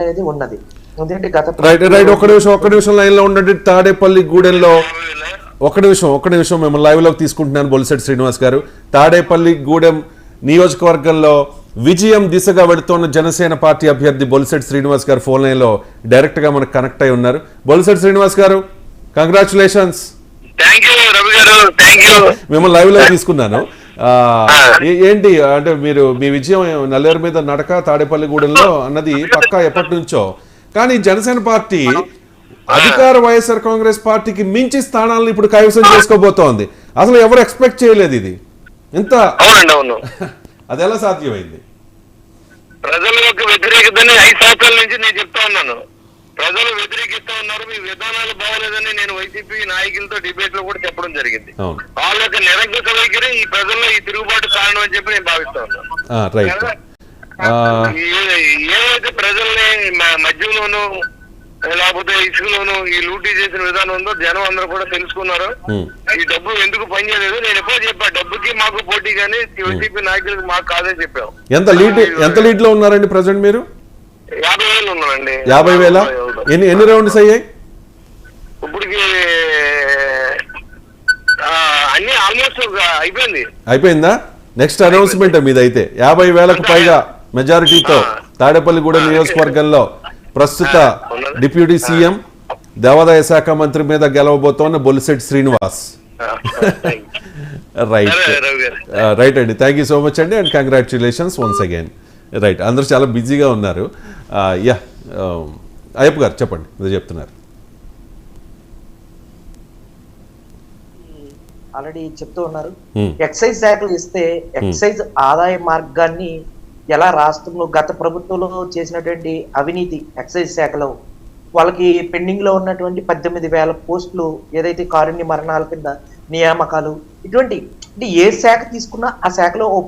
అనేది ఉన్నది. ఎందుకంటే గత రైట్ ఒక్క నిమిషం లైన్ లో ఉండండి. తాడేపల్లి గూడెంలో ఒక్క నిమిషం మేము లైవ్ లోకి తీసుకుంటున్నాను. బొలిశెట్టి శ్రీనివాస్ గారు, తాడేపల్లి గూడెం నియోజకవర్గంలో విజయం దిశగా వెళుతున్న జనసేన పార్టీ అభ్యర్థి బొలిశెట్టి శ్రీనివాస్ గారు ఫోన్ లైన్ లో డైరెక్ట్ గా మనకు కనెక్ట్ అయి ఉన్నారు. బొలిశెట్టి శ్రీనివాస్ గారు, కంగ్రాచులేషన్స్. మిమ్మల్ని లైవ్ లో తీసుకున్నాను. ఏంటి అంటే మీరు మీ విజయం నల్లేరు మీద నడక తాడేపల్లిగూడెంలో అన్నది పక్కా ఎప్పటి నుంచో, కానీ జనసేన పార్టీ అధికార వైఎస్ఆర్ కాంగ్రెస్ పార్టీకి మించి స్థానాలను ఇప్పుడు కైవసం చేసుకోబోతోంది. అసలు ఎవరు ఎక్స్పెక్ట్ చేయలేదు ఇది ఎంత, అది ఎలా సాధ్యమైంది? ప్రజల యొక్క వ్యతిరేకతని 5 సంవత్సరాల నుంచి నేను చెప్తా ఉన్నాను. ప్రజలు వ్యతిరేకిస్తా ఉన్నారు, మీ విధానాలు బాగోలేదని నేను వైసీపీ నాయకులతో డిబేట్ లో కూడా చెప్పడం జరిగింది. వాళ్ళ యొక్క నిరంకుశ వైఖరి ఈ ప్రజల్లో ఈ తిరుగుబాటు కారణం అని చెప్పి నేను భావిస్తా ఉన్నాను. ఏవైతే ప్రజల్ని మద్యంలోనూ లేకపోతే ఇసుకలోనూ ఈ లూటీ చేసిన విధానం ఉందో జనం అందరూ కూడా తెలుసుకున్నారు. ఈ డబ్బు ఎందుకు పనిచేయలేదు, నేను ఎప్పుడో చెప్పా, డబ్బుకి మాకు పోటీ కానీ వైసీపీ నాయకులకు మాకు కాదని చెప్పాం. ఎంత లీడ్ లో ఉన్నారండి ప్రజెంట్ మీరు? 50,000 ఉన్నానండి. 50,000? ఎన్ని రౌండ్స్ అయ్యాయి ఇప్పటికి? అన్ని ఆల్మోస్ట్ అయిపోయిందా? నెక్స్ట్ అనౌన్స్మెంట్ మీదైతే 50,000కు పైగా మెజారిటీతో తాడేపల్లిగూడెం నియోజకవర్గంలో ప్రస్తుత డిప్యూటీ సీఎం దేవాదాయ శాఖ మంత్రి మీద గెలవబోతోన్న బొలిశెట్టి శ్రీనివాస్. రైట్ అండి, థ్యాంక్ యూ సో మచ్ అండి, and congratulations once again. Right, అందరూ చాలా బిజీగా ఉన్నారు. అయ్యప్ప గారు చెప్పండి, మీరు చెప్తున్నారు. ఆల్రెడీ చెప్తూ ఉన్నారు, ఎక్సైజ్ శాఖలు ఇస్తే ఎక్సైజ్ ఆదాయ మార్గాన్ని ఎలా రాష్ట్రంలో గత ప్రభుత్వంలో చేసినటువంటి అవినీతి ఎక్సైజ్ శాఖలో వాళ్ళకి పెండింగ్ లో ఉన్నటువంటి 18,000 పోస్టులు ఏదైతే కారుణ్య మరణాల కింద నియామకాలు, ఇటువంటి అంటే ఏ శాఖ తీసుకున్నా ఆ శాఖలో ఓ